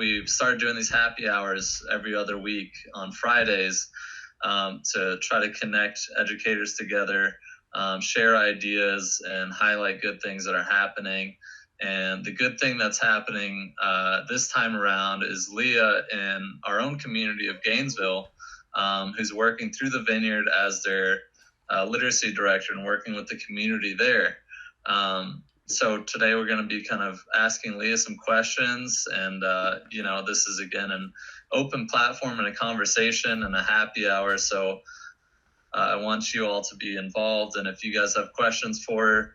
we started doing these happy hours every other week on Fridays to try to connect educators together, share ideas, and highlight good things that are happening. And the good thing that's happening this time around is Leah in our own community of Gainesville, who's working through the Vineyard as their literacy director and working with the community there. So today we're going to be kind of asking Leah some questions, and this is again an open platform and a conversation and a happy hour. So I want you all to be involved, and if you guys have questions for her,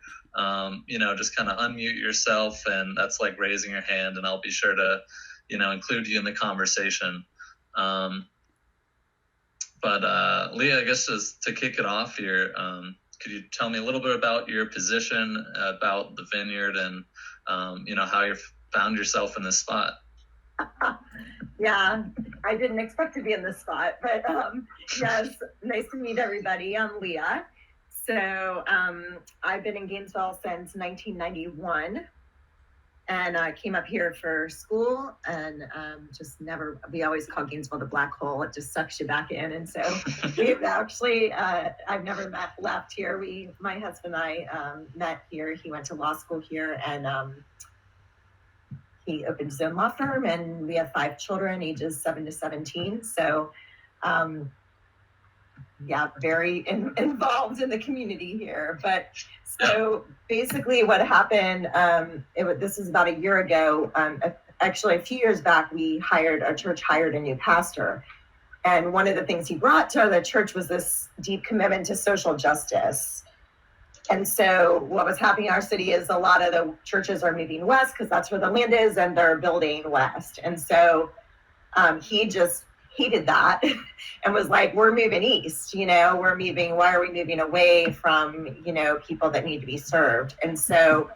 just kind of unmute yourself, and that's like raising your hand, and I'll be sure to, include you in the conversation. But Leah, I guess just to kick it off here, could you tell me a little bit about your position, about the Vineyard, and how you found yourself in this spot? Yeah, I didn't expect to be in this spot, but yes, nice to meet everybody. I'm Leah. So I've been in Gainesville since 1991, and I came up here for school, and we always call Gainesville the black hole. It just sucks you back in. And so we've actually, I've never left here. My husband and I met here. He went to law school here, and he opened his own law firm, and we have 5 children, ages 7 to 17. So very involved in the community here. But so basically what happened, this is about a year ago. Actually, a few years back, our church hired a new pastor. And one of the things he brought to the church was this deep commitment to social justice. And so what was happening in our city is a lot of the churches are moving west because that's where the land is, and they're building west. And so he just hated that and was like, we're moving east, why are we moving away from, people that need to be served? And so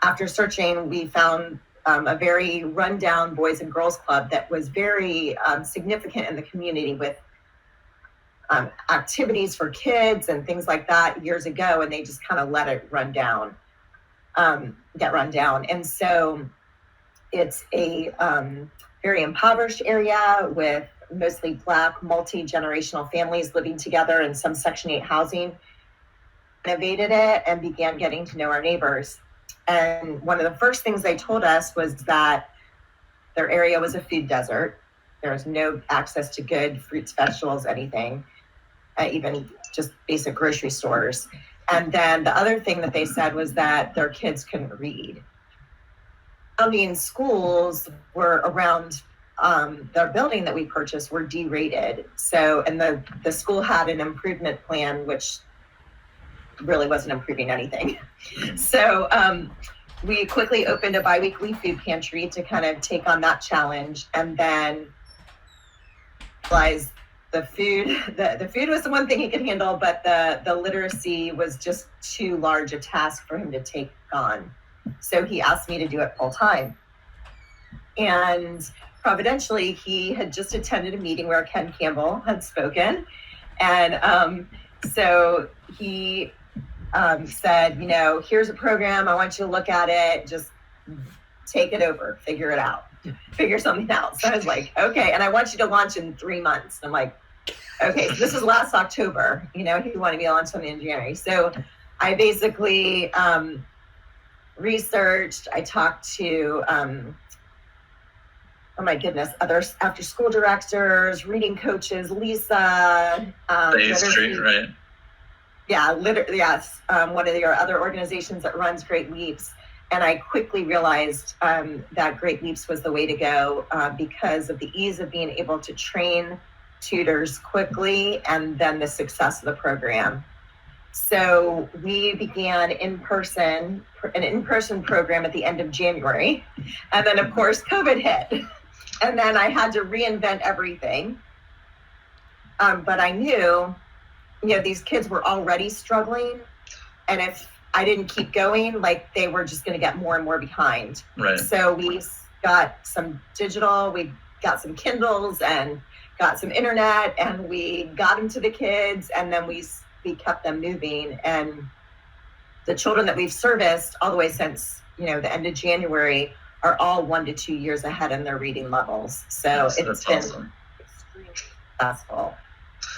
after searching, we found a very rundown Boys and Girls Club that was very significant in the community with activities for kids and things like that years ago, and they just kind of let it get run down. And so it's a very impoverished area with mostly Black, multi-generational families living together in some Section 8 housing. Renovated it and began getting to know our neighbors. And one of the first things they told us was that their area was a food desert. There was no access to good fruits, vegetables, anything, even just basic grocery stores. And then the other thing that they said was that their kids couldn't read. Surrounding schools were around their building that we purchased were derated. So, and the school had an improvement plan, which really wasn't improving anything. So we quickly opened a biweekly food pantry to kind of take on that challenge, and then realized the food was the one thing he could handle, but the literacy was just too large a task for him to take on. So he asked me to do it full time. And providentially, he had just attended a meeting where Ken Campbell had spoken. And so he said, here's a program. I want you to look at it. Just take it over, figure it out, figure something out. So I was like, okay. And I want you to launch in 3 months. I'm like, okay, so this was last October, he wanted me to launch something in January. So I basically researched, I talked to, other after school directors, reading coaches, Lisa. The Street, right? Yeah, yes. One of your other organizations that runs Great Leaps. And I quickly realized that Great Leaps was the way to go because of the ease of being able to train tutors quickly and then the success of the program. So we began an in-person program at the end of January. And then, of course, COVID hit. And then I had to reinvent everything. But I knew, these kids were already struggling. And if I didn't keep going, they were just going to get more and more behind. Right. So we got some digital, we got some Kindles and got some internet, and we got them to the kids, and then we kept them moving. And the children that we've serviced all the way since, the end of January are all 1 to 2 years ahead in their reading levels. So it's been awesome. Extremely successful.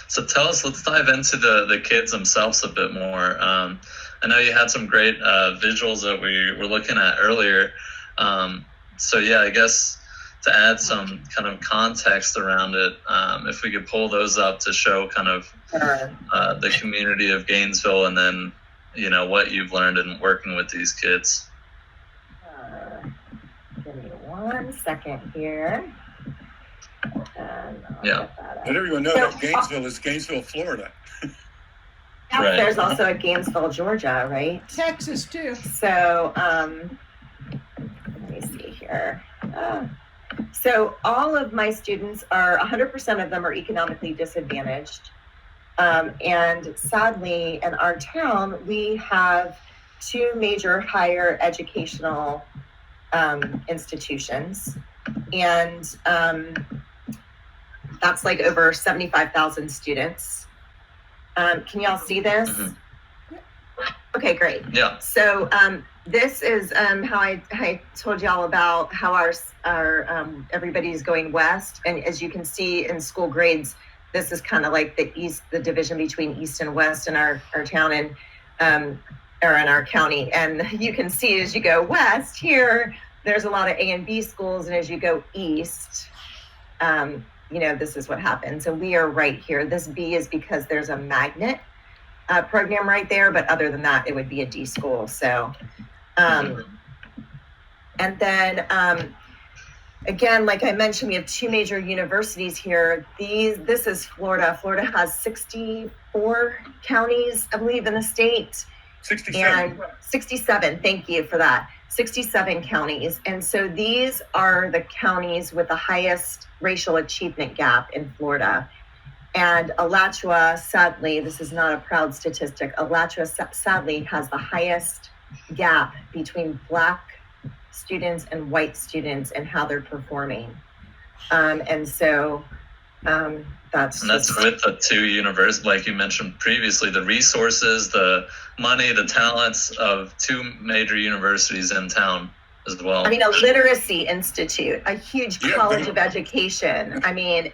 So let's dive into the kids themselves a bit more. I know you had some great visuals that we were looking at earlier. So yeah, I guess to add some kind of context around it, if we could pull those up to show kind of the community of Gainesville, and then, you know, what you've learned in working with these kids. Give me 1 second here. Yeah. Let everyone know that Gainesville is Gainesville, Florida. Yeah, Right. There's also a Gainesville, Georgia, right? Texas too. So let me see here. So all of my students are 100% of them are economically disadvantaged. And sadly, in our town, we have 2 major higher educational institutions. And that's like over 75,000 students. Can y'all see this? Mhm. Okay, great. Yeah. So this is how I told y'all about how our everybody's going west. And as you can see in school grades, this is kind of like the division between east and west in our town and or in our county. And you can see as you go west here, there's a lot of A and B schools, and as you go east, you know, this is what happens. And we are right here. This B is because there's a magnet program right there, but other than that, it would be a D school. So, and then again, like I mentioned, we have 2 major universities here. This is Florida. Florida has 64 counties, I believe, in the state. 67. And 67, thank you for that. 67 counties. And so these are the counties with the highest racial achievement gap in Florida. And Alachua, sadly, this is not a proud statistic, Alachua sadly has the highest gap between Black students and white students and how they're performing. And so that's with the 2 universities, like you mentioned previously, the resources, the money, the talents of 2 major universities in town as well. I mean, a literacy institute, a huge college of education. I mean,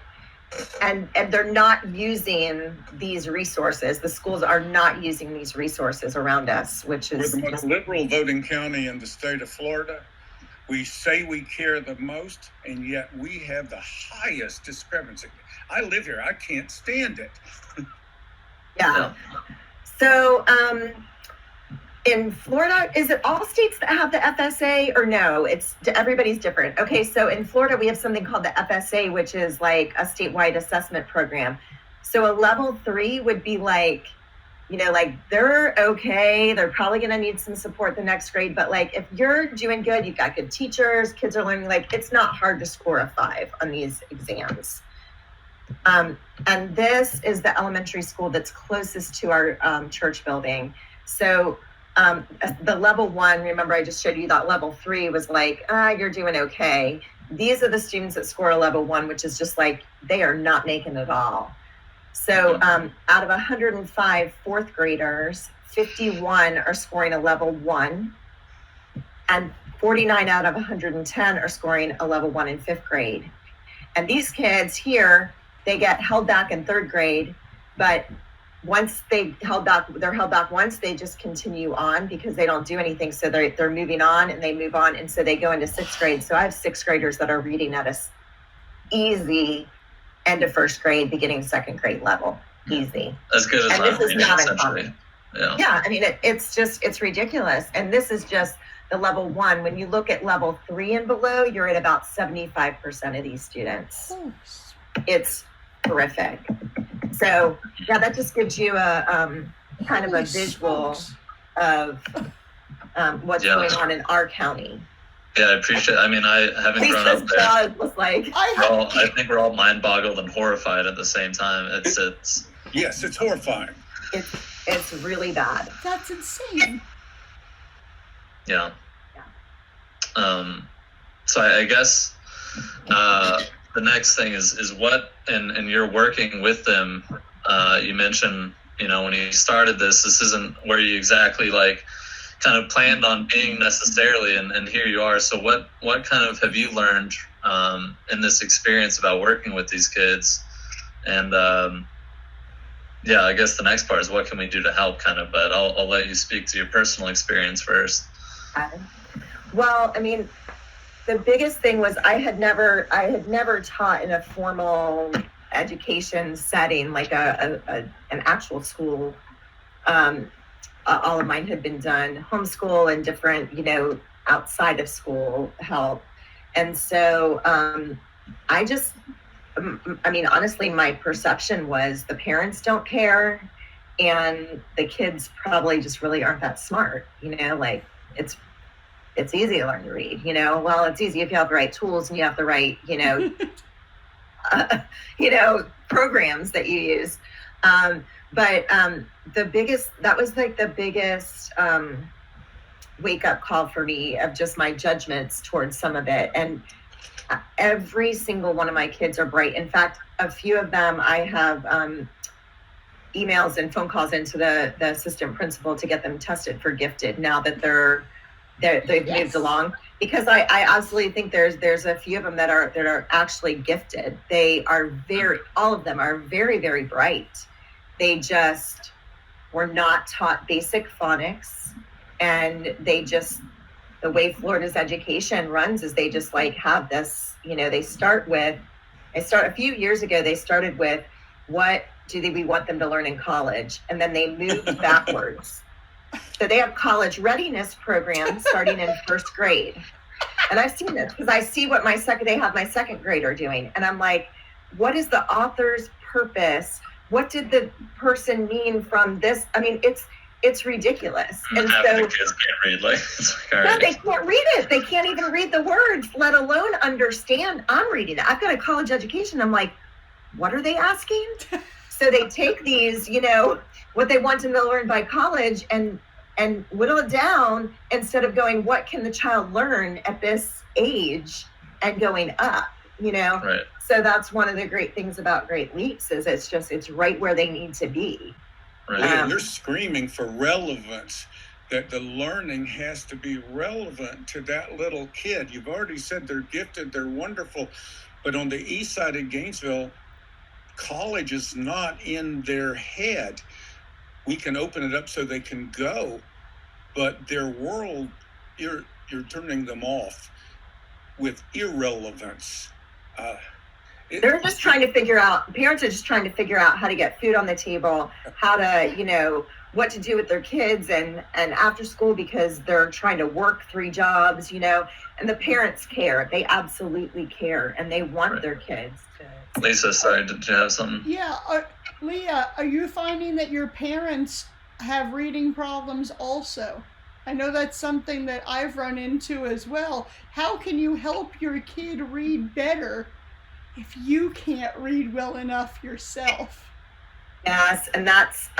and they're not using these resources. The schools are not using these resources around us, which is... We're the most liberal voting county in the state of Florida. We say we care the most, and yet we have the highest discrepancy. I live here. I can't stand it. Yeah. So in Florida, is it all states that have the FSA, or no? Everybody's different. Okay, so in Florida, we have something called the FSA, which is like a statewide assessment program. So a level 3 would be like, you know, like they're okay. They're probably going to need some support the next grade. But like, if you're doing good, you've got good teachers, kids are learning, like it's not hard to score a 5 on these exams. And this is the elementary school that's closest to our church building. So the level 1, remember I just showed you that level 3 was like, you're doing okay. These are the students that score a level 1, which is just like, they are not making it all. So out of 105 4th graders, 51 are scoring a level 1, and 49 out of 110 are scoring a level 1 in 5th grade. And these kids here, they get held back in 3rd grade, but once they're held back once, they just continue on because they don't do anything. So they're moving on and they move on. And so they go into 6th grade. So I have 6th graders that are reading at a easy end of 1st grade, beginning 2nd grade level. Easy. As good as and I'm this is not uncommon. Yeah, I mean, it's ridiculous. And this is just the level 1. When you look at level 3 and below, you're at about 75% of these students. It's horrific. So yeah, that just gives you a kind of a visual of what's going on in our county. Yeah, I appreciate it. I mean, I haven't grown up there. Was like, I think we're all mind-boggled and horrified at the same time. Yes, it's horrifying. It's really bad. That's insane. Yeah. So I guess the next thing is what, and you're working with them. You mentioned, you know, when you started this isn't where you exactly like kind of planned on being necessarily, and here you are. So what kind of have you learned in this experience about working with these kids? And I guess the next part is what can we do to help, kind of, but I'll let you speak to your personal experience first. Well, I mean, the biggest thing was I had never taught in a formal education setting, like an actual school. All of mine had been done homeschool and different, outside of school help. And so honestly, my perception was the parents don't care and the kids probably just really aren't that smart, like it's easy to learn to read, well, it's easy if you have the right tools and you have the right, programs that you use. But the biggest wake up call for me of just my judgments towards some of it. And every single one of my kids are bright. In fact, a few of them, I have emails and phone calls into the assistant principal to get them tested for gifted now that they've moved along, because I absolutely think there's a few of them that are actually gifted. They are all of them are very, very bright. They just were not taught basic phonics, and the way Florida's education runs is they just have this, they start a few years ago, they started with what do we want them to learn in college? And then they moved backwards. So they have college readiness programs starting in first grade. And I've seen this because I see what they have my second grader doing. And I'm like, what is the author's purpose? What did the person mean from this? I mean, it's ridiculous. And so the kids can't read, all right. No, they can't read it. They can't even read the words, let alone understand I'm reading it. I've got a college education. I'm like, what are they asking? So they take these, what they want them to learn by college and whittle it down instead of going, what can the child learn at this age and going up, Right. So that's one of the great things about Great Leaps is it's right where they need to be. Right. You're screaming for relevance, that the learning has to be relevant to that little kid. You've already said they're gifted, they're wonderful, but on the east side of Gainesville, college is not in their head. We can open it up so they can go, but their world, you're turning them off with irrelevance. They're just trying to figure out, parents are just trying to figure out how to get food on the table, how to, what to do with their kids and after school, because they're trying to work 3 jobs, and the parents care. They absolutely care, and they want their kids to. Lisa, sorry, did you have something? Yeah, Leah, are you finding that your parents have reading problems also? I know that's something that I've run into as well. How can you help your kid read better if you can't read well enough yourself? Yes, and that's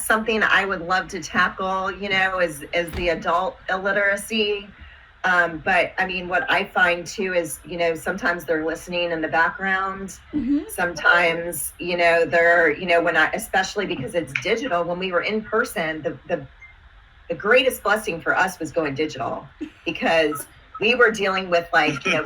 something I would love to tackle, is the adult illiteracy. But what I find too is, sometimes they're listening in the background. Mm-hmm. Sometimes, they're, especially because it's digital, when we were in person, the greatest blessing for us was going digital, because we were dealing with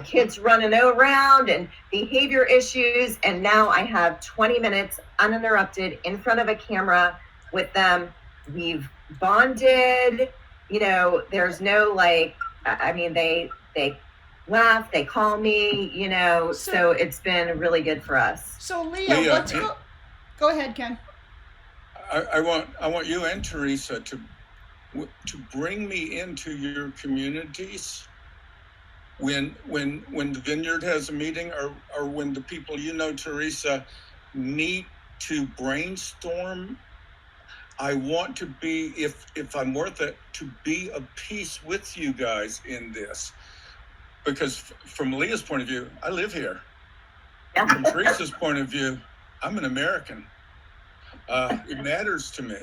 kids running around and behavior issues. And now I have 20 minutes uninterrupted in front of a camera with them. We've bonded, there's no they laugh, they call me, so it's been really good for us. So Leah, go ahead, Ken. I want you and Teresa to bring me into your communities when the Vineyard has a meeting, or when the people Teresa, need to brainstorm. I want to be, if I'm worth it, to be of peace with you guys in this. Because from Leah's point of view, I live here. Yeah. From Teresa's point of view, I'm an American. It matters to me.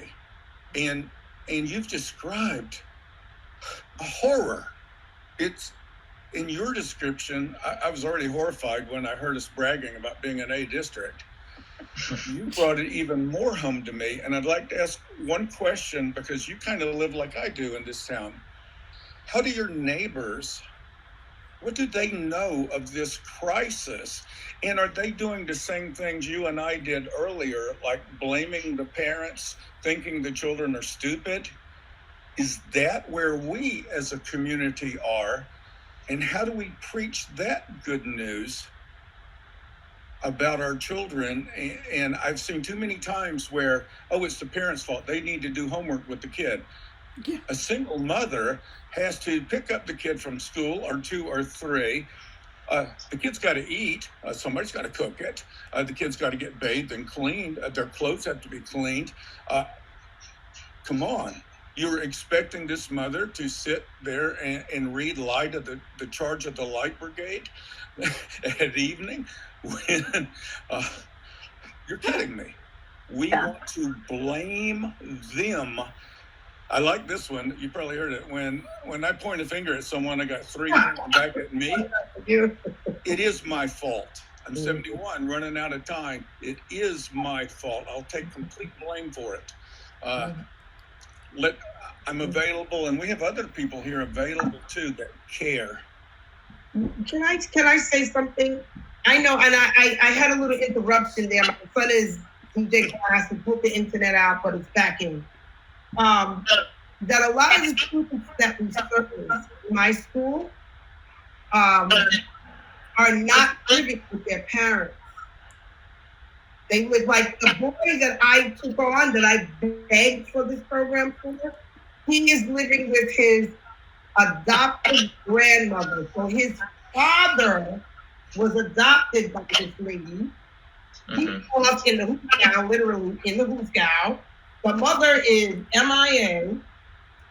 And you've described a horror. It's in your description. I was already horrified when I heard us bragging about being an A district. You brought it even more home to me. And I'd like to ask one question, because you kind of live like I do in this town. How do your neighbors, what do they know of this crisis? And are they doing the same things you and I did earlier, like blaming the parents, thinking the children are stupid? Is that where we as a community are? And how do we preach that good news about our children? And I've seen too many times where, oh, it's the parents' fault. They need to do homework with the kid. Yeah. A single mother has to pick up the kid from school, or 2 or 3. The kid's got to eat. Somebody's got to cook it. The kid's got to get bathed and cleaned. Their clothes have to be cleaned. Come on. You're expecting this mother to sit there and read Light of the Charge of the Light Brigade at evening? When you're kidding me. We want to blame them. I like this one. You probably heard it. When I point a finger at someone, I got 3 pointing back at me. It is my fault. I'm 71, running out of time. It is my fault. I'll take complete blame for it. I'm available, and we have other people here available too that care. Can I say something? I know, and I had a little interruption there. My son is DJ class and put the internet out, but it's back in. That a lot of the students that we serve in my school are not living with their parents. They live, like the boy that I took on, that I begged for this program for, he is living with his adopted grandmother. So his father was adopted by this lady. He grew up in the hoosgow, literally in the hoosgow. The mother is MIA.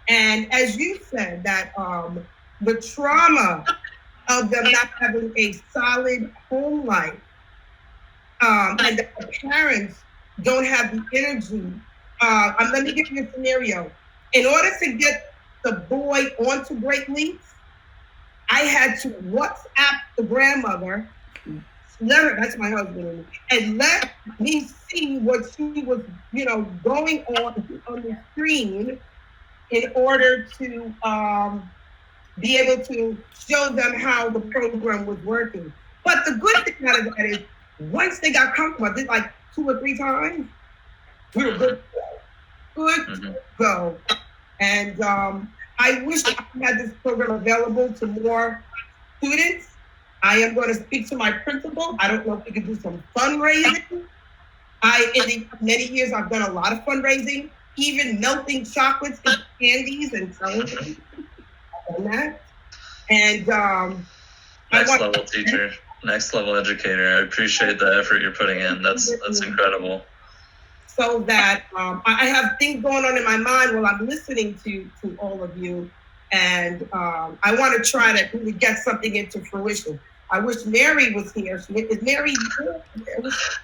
And as you said, that the trauma of them not having a solid home life, and that the parents don't have the energy. Let me give you a scenario. In order to get the boy onto Great Leaps, I had to WhatsApp the grandmother, let her, that's my husband, and let me see what she was, going on the screen in order to be able to show them how the program was working. But the good thing out of that is, once they got comfortable, I did like 2 or 3 times, we were good to go. And I wish I had this program available to more students. I am going to speak to my principal. I don't know if we could do some fundraising. In many years, I've done a lot of fundraising, even melting chocolates and candies and selling them. I've done that. And next level teacher, next level educator. I appreciate the effort you're putting in. That's incredible. So that I have things going on in my mind while I'm listening to all of you, and I want to try to really get something into fruition. I wish Mary was here. Is Mary here?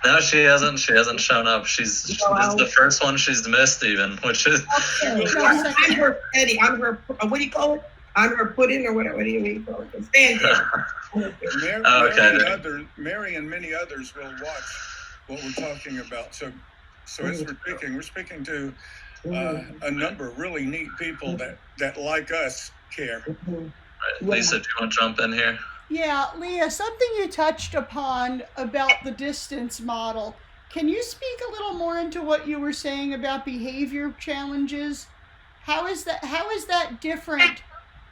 No, she hasn't. She hasn't shown up. This is the first one she's missed, even, which is. Okay. I'm her Eddie. I'm her. What do you call it? I'm her pudding, or whatever. What do you call it? Stand here. Mary and many others will watch what we're talking about. So as we're speaking to a number of really neat people that like us care. Right. Lisa, do you want to jump in here? Yeah, Leah, something you touched upon about the distance model. Can you speak a little more into what you were saying about behavior challenges? How is that different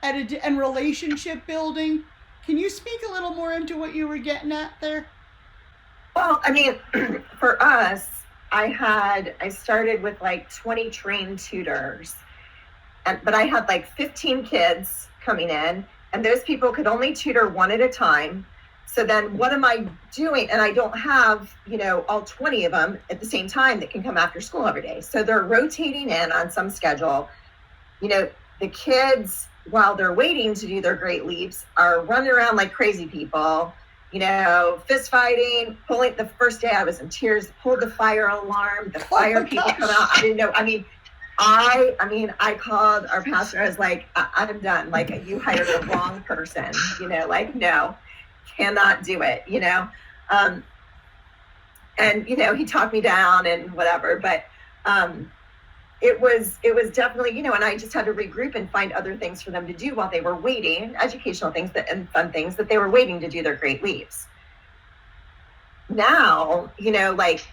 and relationship building? Can you speak a little more into what you were getting at there? Well, I mean, for us, I started with like 20 trained tutors, but I had like 15 kids coming in, and those people could only tutor 1 at a time. So then what am I doing? And I don't have, all 20 of them at the same time that can come after school every day. So they're rotating in on some schedule. The kids, while they're waiting to do their Great Leaps, are running around like crazy people, fist fighting, pulling. The first day I was in tears, pulled the fire alarm, the fire people come out. I didn't know. I called our pastor. I was like, I'm done. Like, you hired the wrong person, no, cannot do it, and he talked me down and whatever, but it was definitely, and I just had to regroup and find other things for them to do while they were waiting, educational things and fun things that they were waiting to do their great leaps. Now, like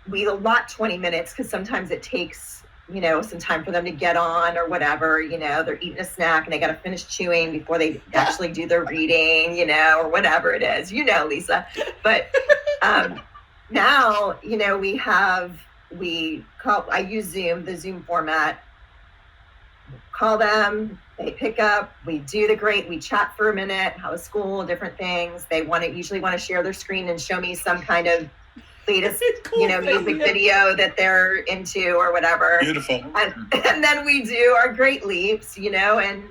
we allot 20 minutes because sometimes it takes, some time for them to get on or whatever, they're eating a snack and they got to finish chewing before they actually do their reading, or whatever it is, Lisa. But now, I use Zoom, the Zoom format, call them, they pick up, we chat for a minute, how was school, different things. They usually want to share their screen and show me some kind of latest, Cool music video that they're into or whatever. Beautiful. And then we do our great leaps, and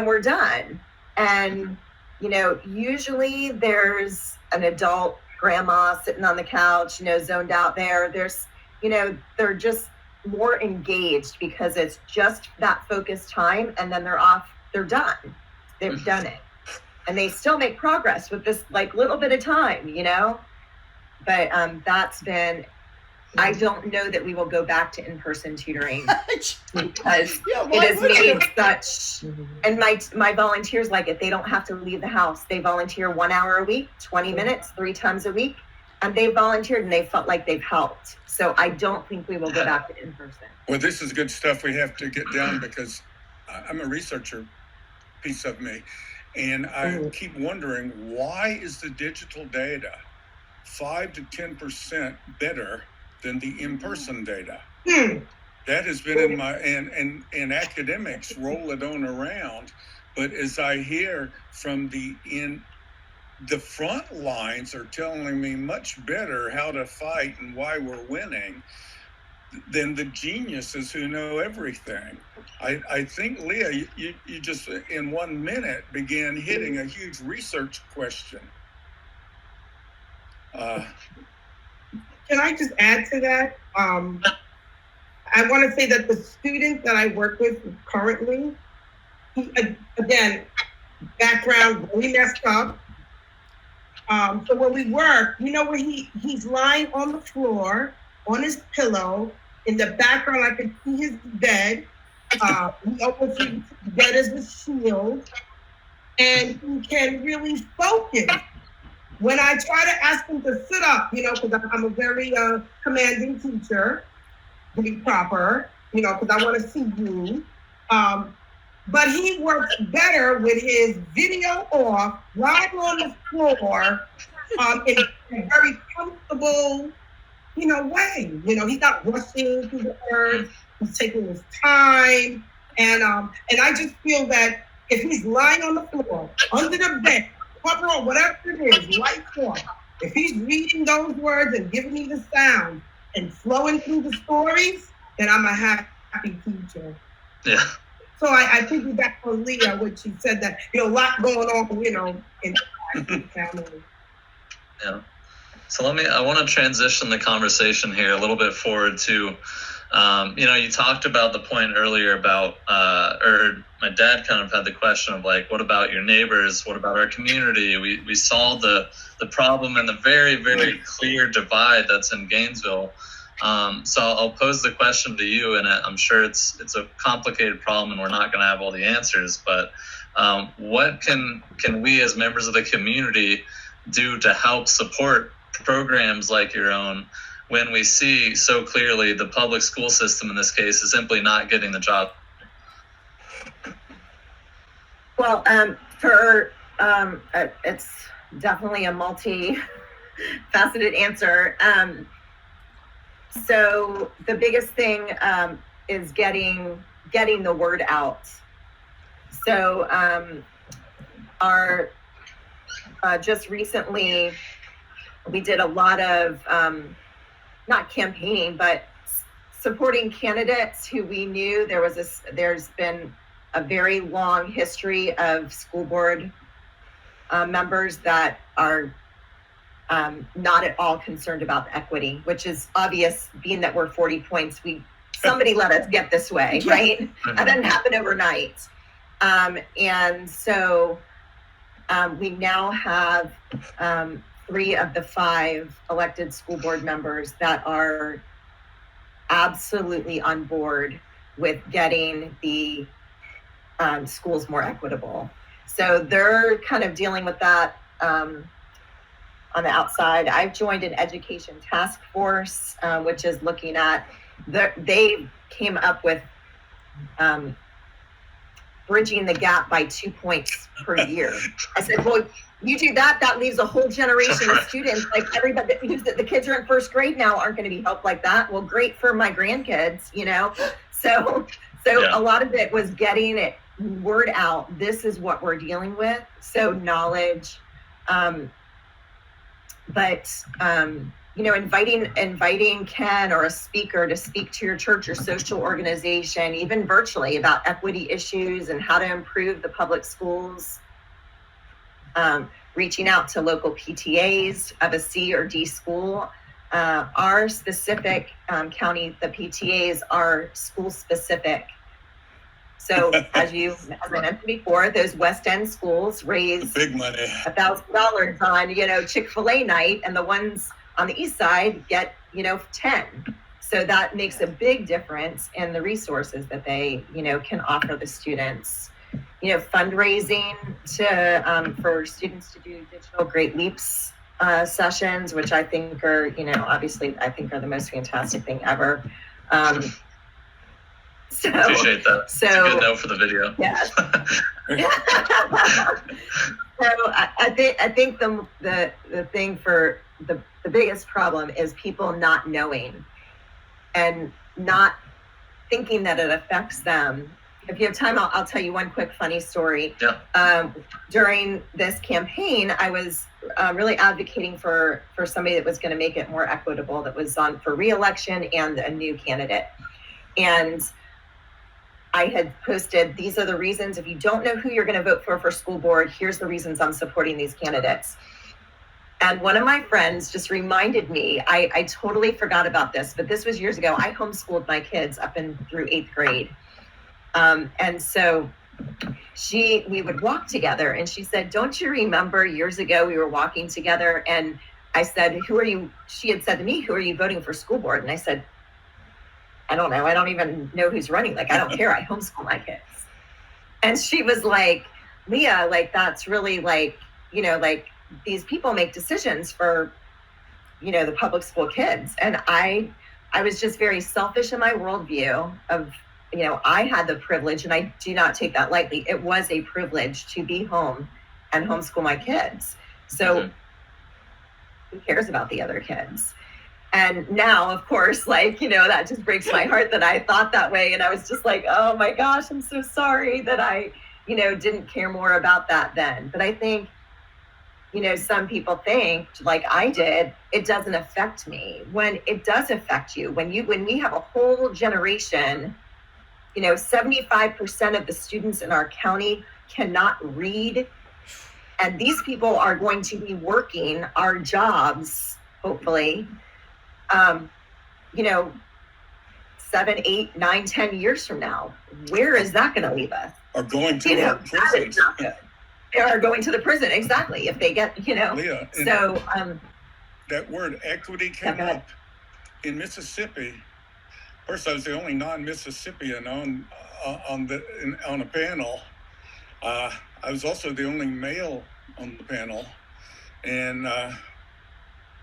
we're done. And, usually there's an adult grandma sitting on the couch, zoned out there. There's, they're just more engaged because it's just that focused time, and then they're off, they're done. They've done it. And they still make progress with this little bit of time, But that's been, I don't know that we will go back to in-person tutoring because it has made such, and my volunteers like it. They don't have to leave the house. They volunteer 1 hour a week, 20 minutes, 3 times a week. And they volunteered and they felt like they've helped. So I don't think we will go back to in-person. Well, this is good stuff we have to get down because I'm a researcher, piece of me. And I keep wondering, why is the digital data 5 to 10% better than the in-person data? That has been in my, and academics roll it on around. But as I hear from the front lines are telling me much better how to fight and why we're winning than the geniuses who know everything. I think, Leah, you just in 1 minute began hitting a huge research question. Can I just add to that? I want to say that the student that I work with currently, he, again, background really messed up. So when we work, where he's lying on the floor on his pillow. In the background, I can see his bed. He almost uses the bed as a shield, and he can really focus. When I try to ask him to sit up, because I'm a very commanding teacher, to be proper, because I want to see you. But he works better with his video off, lying on the floor, in a very comfortable, way. He's not rushing through the words. He's taking his time, and I just feel that if he's lying on the floor, under the bed, cover on whatever it is, lights on, if he's reading those words and giving me the sound and flowing through the stories, then I'm a happy teacher. Yeah. So I piggyback on Leah when she said that, a lot going on, in the family. Yeah. So I want to transition the conversation here a little bit forward to, you talked about the point earlier about, or my dad kind of had the question of what about your neighbors? What about our community? We saw the problem and the very, very clear divide that's in Gainesville. So I'll pose the question to you, and I'm sure it's a complicated problem and we're not going to have all the answers, but what can we as members of the community do to help support programs like your own when we see so clearly the public school system in this case is simply not getting the job? Well, it's definitely a multi-faceted answer. So the biggest thing is getting the word out. So just recently we did a lot of not campaigning, but supporting candidates who we knew there's been a very long history of school board members that are not at all concerned about equity, which is obvious being that we're 40 points. Somebody let us get this way, right? That didn't happen overnight. And so we now have 3 of the 5 elected school board members that are absolutely on board with getting the schools more equitable. So they're kind of dealing with that on the outside. I've joined an education task force, which is looking at, they came up with bridging the gap by 2 points per year. I said, well, you do that, that leaves a whole generation of students, like everybody, the kids are in first grade now aren't going to be helped like that. Well, great for my grandkids, you know? So yeah. A lot of it was getting it word out. This is what we're dealing with. So knowledge, you know, inviting Ken or a speaker to speak to your church or social organization, even virtually, about equity issues and how to improve the public schools. Reaching out to local PTAs of a C or D school. Our specific county, the PTAs are school specific. So as I mentioned before, those West End schools raise big money, $1,000 on, you know, Chick-fil-A night, and the ones on the east side get, you know, 10. So that makes a big difference in the resources that they, you know, can offer the students. You know, fundraising for students to do digital Great Leaps sessions, which I think are, you know, obviously I think are the most fantastic thing ever. So, appreciate that. So, it's a good note for the video. Yeah. So I think the thing for the biggest problem is people not knowing and not thinking that it affects them. If you have time, I'll tell you one quick funny story. Yeah. During this campaign, I was really advocating for somebody that was going to make it more equitable, that was on for re-election and a new candidate. And I had posted, these are the reasons, if you don't know who you're going to vote for school board, here's the reasons I'm supporting these candidates. And one of my friends just reminded me, I totally forgot about this, but this was years ago. I homeschooled my kids up through 8th grade. And so we would walk together, and she said, don't you remember years ago we were walking together, and I said, she had said to me, who are you voting for school board? And I said, I don't know. I don't even know who's running. Like, I don't care. I homeschool my kids. And she was like, Leah, like, that's really like, you know, like these people make decisions for, you know, the public school kids. And I was just very selfish in my worldview of, you know, I had the privilege, and I do not take that lightly. It was a privilege to be home and homeschool my kids. So who cares about the other kids? And now, of course, like, you know, that just breaks my heart that I thought that way. And I was just like, oh my gosh, I'm so sorry that I, you know, didn't care more about that then. But I think, you know, some people think, like I did, it doesn't affect me. When it does affect you, when we have a whole generation, you know, 75% of the students in our county cannot read. And these people are going to be working our jobs, hopefully, you know, 7, 8, 9, 10 years from now. Where is that going to leave us? Are going to, you know, prison. They are going to the prison, exactly, if they get, you know. Leah, so that word equity came up in Mississippi. First, I was the only non-Mississippian on a panel. I was also the only male on the panel, and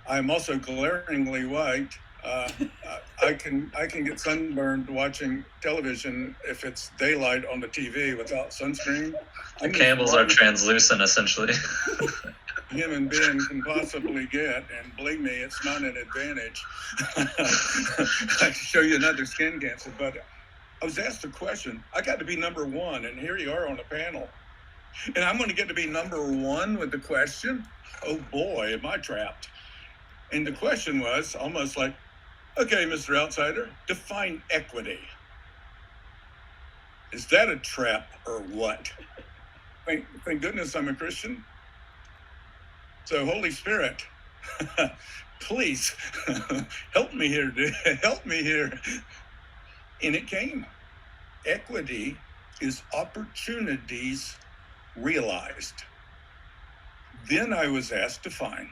I'm also glaringly white. I can get sunburned watching television if it's daylight on the TV without sunscreen. The Campbells are translucent, essentially. Human being can possibly get, and believe me, it's not an advantage. I can show you another skin cancer, but I was asked a question. I got to be number 1, and here you are on a panel, and I'm going to get to be number 1 with the question. Oh boy, am I trapped. And the question was almost like, okay, Mr. Outsider, define equity. Is that a trap or what? Thank goodness I'm a Christian. So Holy Spirit, please help me here. Help me here. And it came. Equity is opportunities realized. Then I was asked to define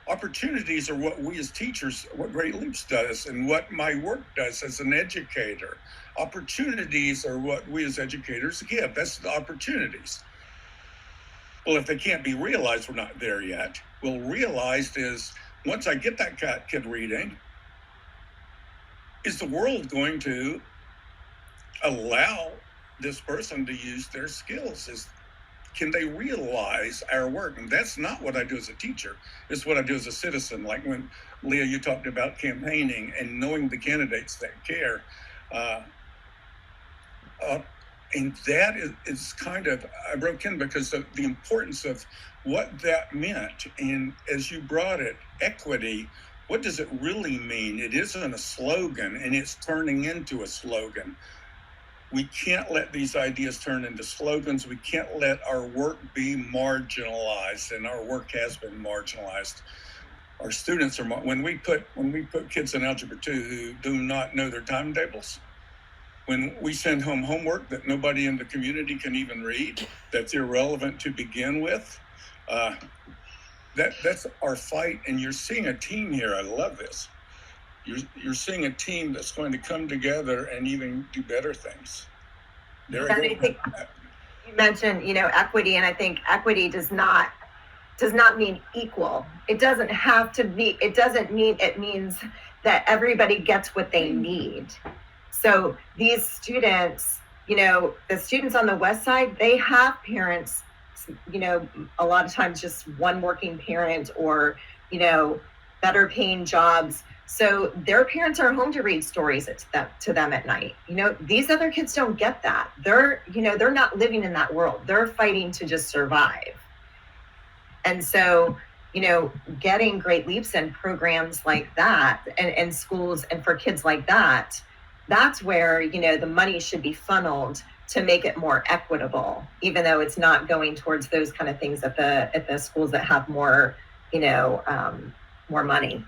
Opportunities are what we as teachers, what Great Leaps does, and what my work does as an educator. Opportunities are what we as educators give. That's the opportunities. Well, if they can't be realized, we're not there yet. Well, realized is, once I get that kid reading, is the world going to allow this person to use their skills? Can they realize our work? And that's not what I do as a teacher. It's what I do as a citizen. Like when, Leah, you talked about campaigning and knowing the candidates that care. And that is kind of, I broke in because of the importance of what that meant. And as you brought it, equity, what does it really mean? It isn't a slogan, and it's turning into a slogan. We can't let these ideas turn into slogans. We can't let our work be marginalized, and our work has been marginalized. Our students are, when we put kids in Algebra 2 who do not know their timetables, when we send home homework that nobody in the community can even read, that's irrelevant to begin with, that's our fight. And you're seeing a team here. I love this. You're seeing a team that's going to come together and even do better things. There I think you mentioned, equity, and I think equity does not mean equal. It doesn't have to be. It doesn't mean, it means that everybody gets what they need. So these students, the students on the West Side, they have parents, a lot of times just one working parent or, better paying jobs. So their parents are home to read stories to them at night. These other kids don't get that. They're not living in that world. They're fighting to just survive. And so, getting Great Leaps and programs like that and schools and for kids like that, that's where, the money should be funneled to make it more equitable, even though it's not going towards those kind of things at the schools that have more, more money.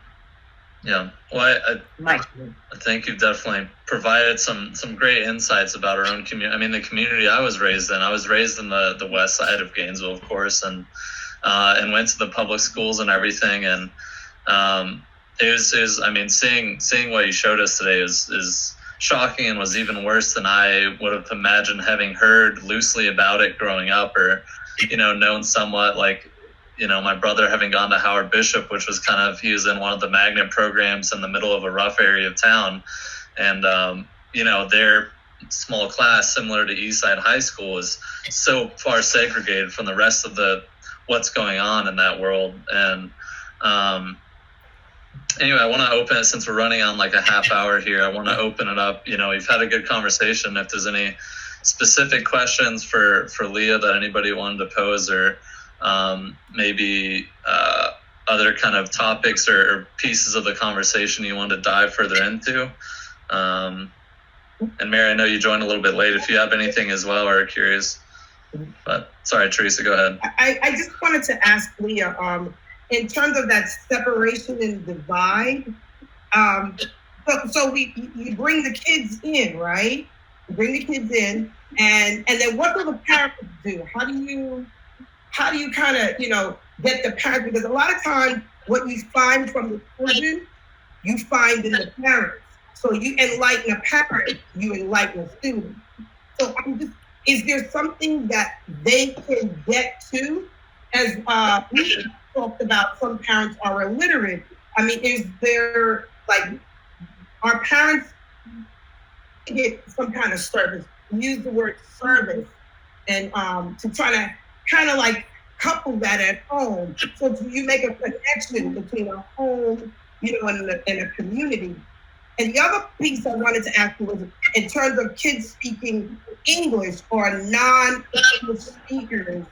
Yeah, well, I think you've definitely provided some great insights about our own community. I mean, the community I was raised in the west side of Gainesville, of course, and went to the public schools and everything. And it was I mean, seeing what you showed us today is shocking and was even worse than I would have imagined, having heard loosely about it growing up, or, known somewhat, like, my brother having gone to Howard Bishop, which was he was in one of the magnet programs in the middle of a rough area of town. And, their small class, similar to Eastside High School, is so far segregated from the rest of what's going on in that world. And, anyway, I want to open it, since we're running on like a half hour here, I want to open it up. We've had a good conversation. If there's any specific questions for Leah that anybody wanted to pose, or maybe other kind of topics or pieces of the conversation you want to dive further into. And Mary, I know you joined a little bit late. If you have anything as well or are curious. But sorry, Teresa, go ahead. I just wanted to ask Leah, in terms of that separation and divide, so you bring the kids in, right? You bring the kids in, and then what do the parents do? How do you kind of, get the parents? Because a lot of times what you find from the children, you find in the parents. So you enlighten a parent, you enlighten a student. So is there something that they can get to? As we talked about, some parents are illiterate. I mean, is there, our parents get some kind of service? Use the word service, and to try to kind of couple that at home. So do you make a connection between a home, and a community? And the other piece I wanted to ask you was, in terms of kids speaking English or non-English speakers,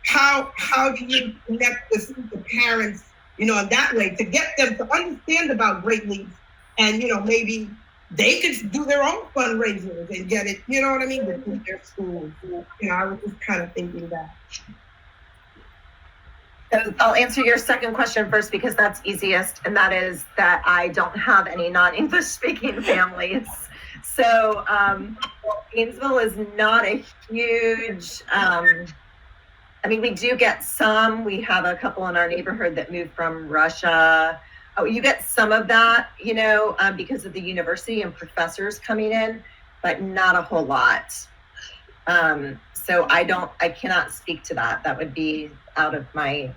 how do you connect with the parents, in that way, to get them to understand about Great Leaps, and maybe they could do their own fundraisers and get it, you know what I mean, within their schools. I was just kind of thinking that. So I'll answer your second question first, because that's easiest, and that is that I don't have any non-English speaking families. So Gainesville is not a huge I mean, we do get some. We have a couple in our neighborhood that moved from Russia. Oh, you get some of that, because of the university and professors coming in, but not a whole lot. So I cannot speak to that. That would be out of my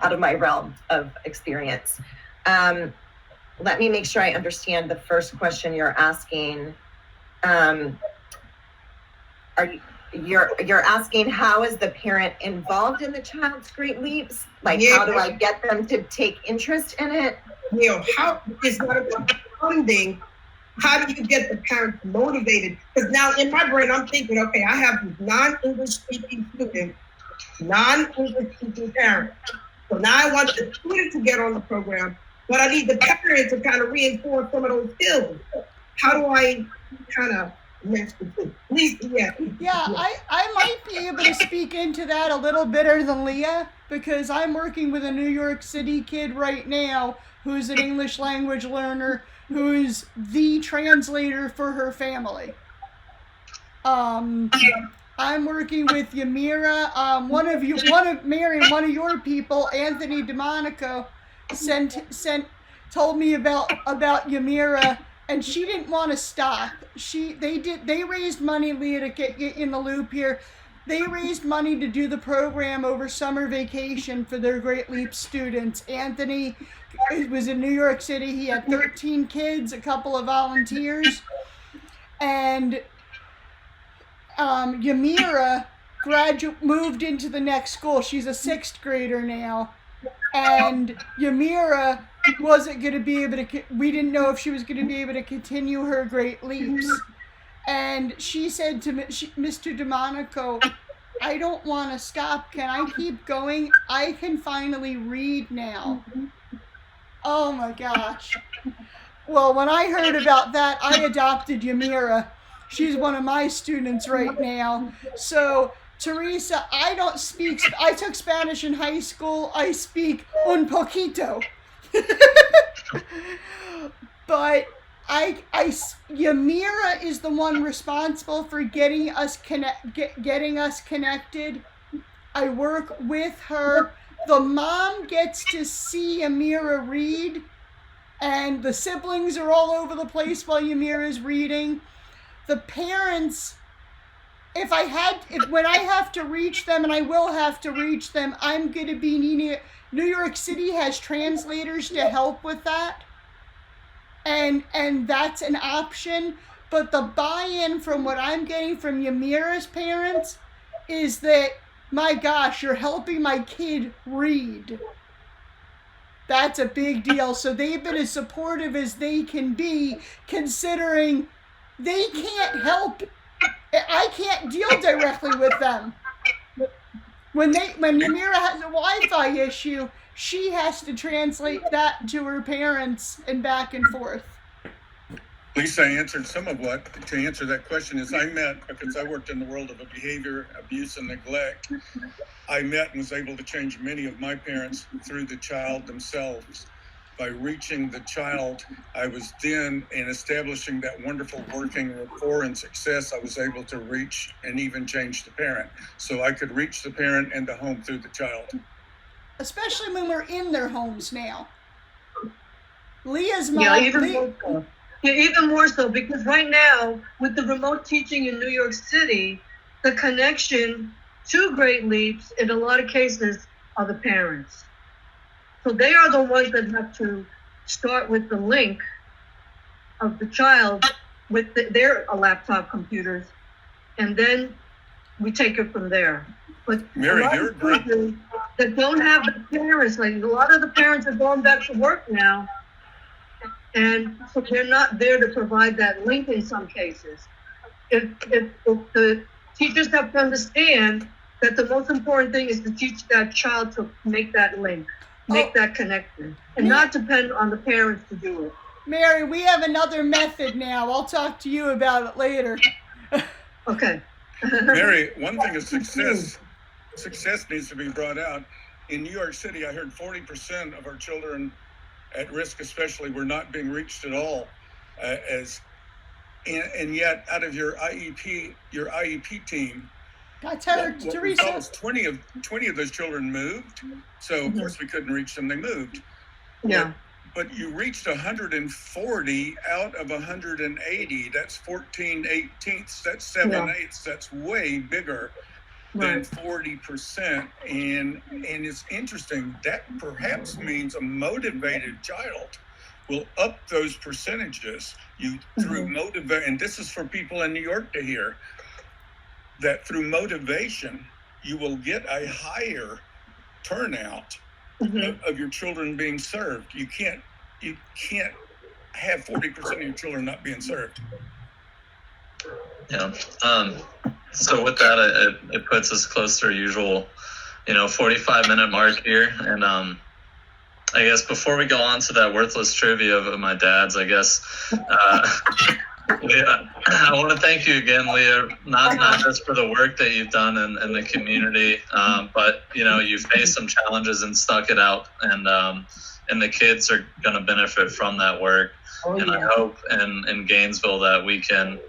out of my realm of experience. Let me make sure I understand the first question you're asking. You're asking, how is the parent involved in the child's Great Leaps? Like, Yeah. how do I get them to take interest in it? How is not about funding? How do you get the parents motivated? Because now in my brain, I'm thinking, okay, I have these non-English speaking students, non-English speaking parents. So now I want the student to get on the program, but I need the parent to kind of reinforce some of those skills. How do I kind of match the two? Please, yeah. I might be able to speak into that a little better than Leah, because I'm working with a New York City kid right now who's an English language learner, who's the translator for her family. I'm working with Yamira. One of your people, Anthony DeMonico, told me about Yamira, and she didn't want to stop. They raised money, Leah, to get in the loop here. They raised money to do the program over summer vacation for their Great Leap students. Anthony was in New York City. He had 13 kids, a couple of volunteers, and Yamira moved into the next school. She's a 6th grader now, and Yamira wasn't going to be able to. We didn't know if she was going to be able to continue her Great Leaps, and she said to Mr. DeMonico, "I don't want to stop. Can I keep going? I can finally read now." Oh my gosh. Well, when I heard about that, I adopted Yamira. She's one of my students right now. So, Teresa, I took Spanish in high school. I speak un poquito. But Yamira is the one responsible for getting us connected. I work with her. The mom gets to see Yamira read, and the siblings are all over the place while Yamira's reading. The parents, when I have to reach them, and I will have to reach them, I'm going to be needing. New York City has translators to help with that, and that's an option. But the buy-in from what I'm getting from Yamira's parents is that, my gosh, you're helping my kid read. That's a big deal. So they've been as supportive as they can be, considering they can't help. I can't deal directly with them. When Yamira has a Wi-Fi issue, she has to translate that to her parents and back and forth. Lisa answered some of what, to answer that question, is I met, because I worked in the world of behavior, abuse, and neglect, I met and was able to change many of my parents through the child themselves. By reaching the child, I was then, in establishing that wonderful working rapport and success, I was able to reach and even change the parent. So I could reach the parent and the home through the child. Especially when we're in their homes now. Leah's mom... Even more so, because right now, with the remote teaching in New York City, the connection to Great Leaps, in a lot of cases, are the parents. So they are the ones that have to start with the link of the child with their laptop computers, and then we take it from there. But Mary, a lot of people that don't have the parents, like a lot of the parents are going back to work now, and so they're not there to provide that link in some cases. If the teachers have to understand that the most important thing is to teach that child to make that link, make that connection, and not depend on the parents to do it. Mary, we have another method now. I'll talk to you about it later. Okay. Mary, one thing is success. Success needs to be brought out. In New York City, I heard 40% of our children at risk, especially, were not being reached at all. And yet, out of your IEP team, That's her, what we Teresa. saw was 20 of those children moved. So of course we couldn't reach them. They moved. Yeah. But you reached 140 out of 180. That's 14/18. That's 7/8. That's way bigger than 40%. And it's interesting. That perhaps means a motivated child will up those percentages. You through motivate, and this is for people in New York to hear, that through motivation you will get a higher turnout of your children being served. You can't have 40% of your children not being served. Yeah. So with that, it puts us close to our usual, 45-minute mark here. And I guess before we go on to that worthless trivia of my dad's, I guess, Leah, I want to thank you again, Leah, not just for the work that you've done in the community, but, you faced some challenges and stuck it out, and the kids are going to benefit from that work. I hope in Gainesville that we can,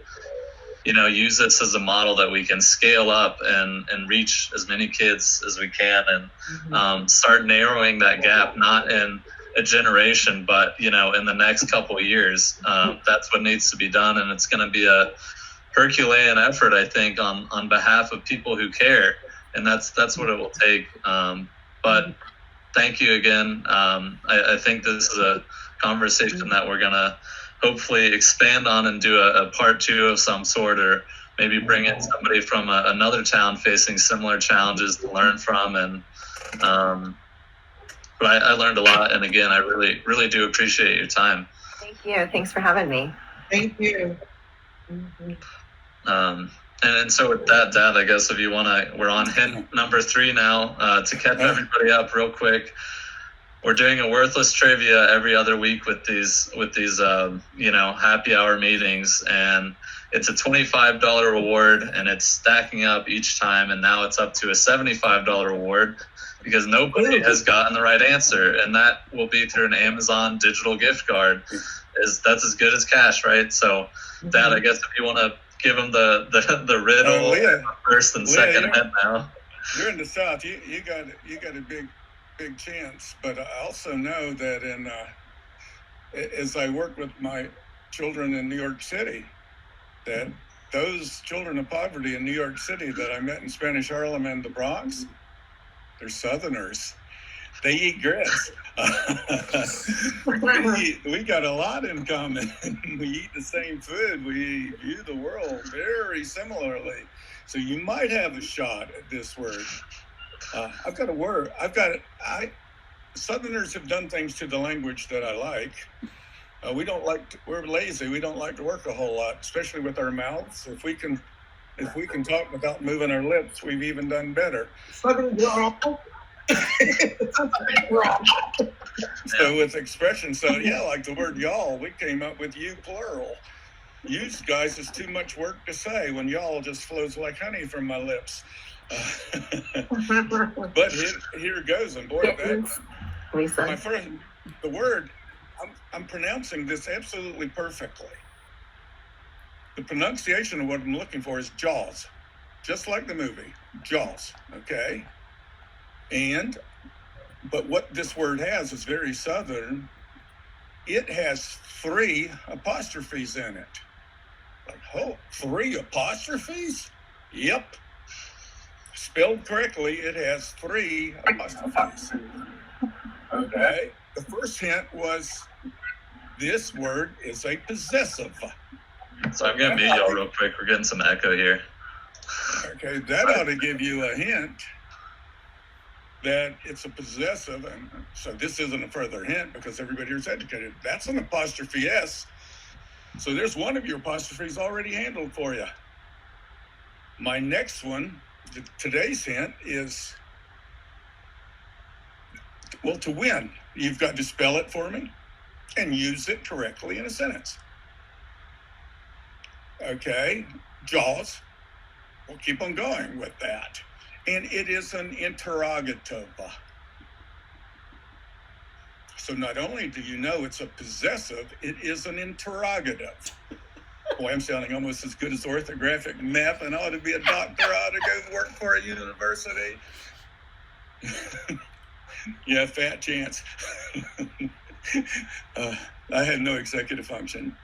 use this as a model that we can scale up and reach as many kids as we can, and start narrowing that gap, not in a generation, but in the next couple of years. That's what needs to be done, and it's going to be a Herculean effort, I think, on behalf of people who care, and that's what it will take. But thank you again. I think this is a conversation that we're going to hopefully expand on and do a part 2 of some sort, or maybe bring in somebody from another town facing similar challenges to learn from. And but I learned a lot, and again, I really, really do appreciate your time. Thank you. Thanks for having me. Thank you. And so with that, Dad, I guess if you want to, we're on hint number 3 now, to catch everybody up real quick. We're doing a worthless trivia every other week with these happy hour meetings, and it's a $25 reward, and it's stacking up each time, and now it's up to a $75 reward because nobody has gotten the right answer, and that will be through an Amazon digital gift card. That's as good as cash, right? So, Dad, I guess if you want to give them the riddle, Leah, first and Leah, second hint now. You're in the South. You got a big chance. But I also know that as I work with my children in New York City, that those children of poverty in New York City that I met in Spanish Harlem and the Bronx, they're Southerners. They eat grits. we got a lot in common. We eat the same food. We view the world very similarly. So you might have a shot at this word. I've got a word. Southerners have done things to the language that I like. We're lazy. We don't like to work a whole lot, especially with our mouths. If we can talk without moving our lips, we've even done better. Southern girl. So with expressions, like the word y'all, we came up with you plural. You guys is too much work to say when y'all just flows like honey from my lips. But here goes, and boy, Lisa. the word, I'm pronouncing this absolutely perfectly. The pronunciation of what I'm looking for is Jaws, just like the movie Jaws. Okay. But what this word has is very Southern. It has 3 apostrophes in it. Like, 3 apostrophes? Yep. Spelled correctly, it has 3 apostrophes. Okay. The first hint was this word is a possessive. So I'm going to mute y'all real quick. We're getting some echo here. Okay, that ought to give you a hint that it's a possessive, and so this isn't a further hint because everybody here is educated. That's an apostrophe S. So there's one of your apostrophes already handled for you. My next one, today's hint is, well, to win, you've got to spell it for me and use it correctly in a sentence. Okay, Jaws. We'll keep on going with that. And it is an interrogative. So not only do you know it's a possessive, it is an interrogative. Boy, I'm sounding almost as good as orthographic meth, and I ought to be a doctor. I ought to go work for a university. Yeah, fat chance. I had no executive function.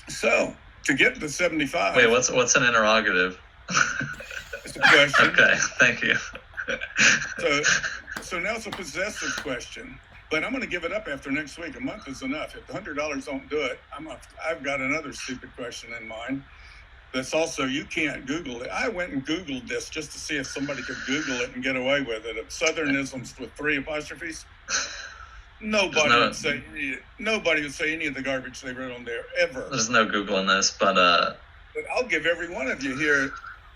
So to get to 75. Wait, what's an interrogative? It's a question. Okay, thank you. So now it's a possessive question, but I'm going to give it up after next week. A month is enough. If the $100 don't do it, I've got another stupid question in mind. That's also, you can't Google it. I went and Googled this just to see if somebody could Google it and get away with it. Southernisms with 3 apostrophes. Nobody would say any of the garbage they wrote on there ever. There's no Googling this, but But I'll give every one of you here.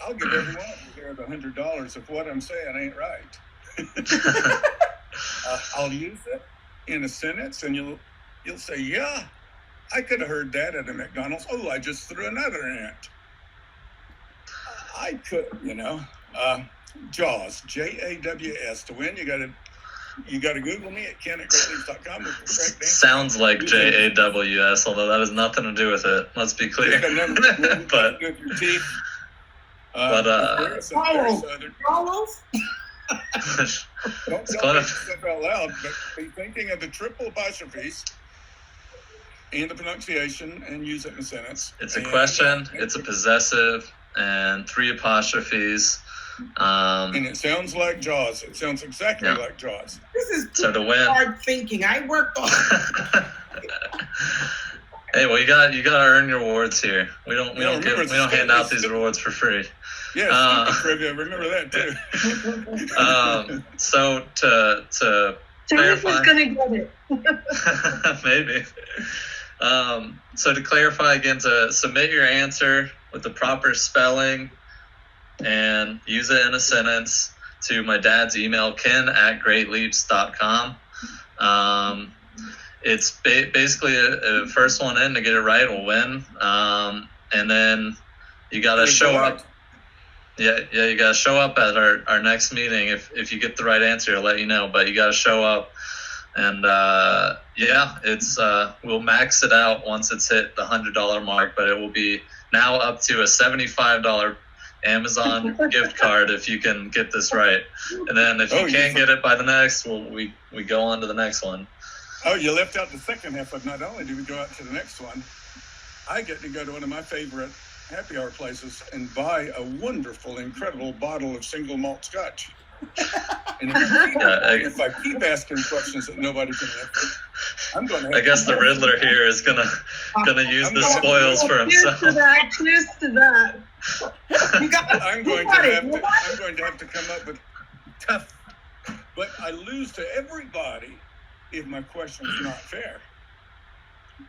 The $100 if what I'm saying ain't right. I'll use it in a sentence, and you'll say, "Yeah, I could have heard that at a McDonald's. Oh, I just threw another in it. I could, JAWS, JAWS. To win, you got to Google me at ken@greatleaps.com. Sounds like JAWS, although that has nothing to do with it. Let's be clear. But with your teeth. Carlos. Don't tell me stuff out loud, but be thinking of the triple apostrophes and the pronunciation and use it in a sentence. It's a question, it's a possessive, and 3 apostrophes. And it sounds like JAWS. It sounds exactly like JAWS. This is So to win, hard thinking. I worked on Hey, well, you got to earn your rewards here. We don't hand out these rewards for free. Yeah, trivia. Remember that too. So to Terrence clarify, was gonna get it. maybe. So to clarify again, to submit your answer with the proper spelling and use it in a sentence to my dad's email, ken@greatleaps.com. It's basically a first one in to get it right will win. And then you got to show up. Yeah, you got to show up at our next meeting. If you get the right answer, I'll let you know. But you got to show up. And it's we'll max it out once it's hit the $100 mark, but it will be now up to a $75 Amazon gift card if you can get this right. And then if you can't get it by the next, we go on to the next one. Oh, you left out the second half of not only do we go out to the next one, I get to go to one of my favorite happy hour places and buy a wonderful, incredible bottle of single malt scotch. And if I keep asking questions that nobody can answer, I'm going to. I guess the Riddler here is gonna use the spoils for himself. Cheers to that. I'm going to have to come up with tough. But I lose to everybody if my question's not fair.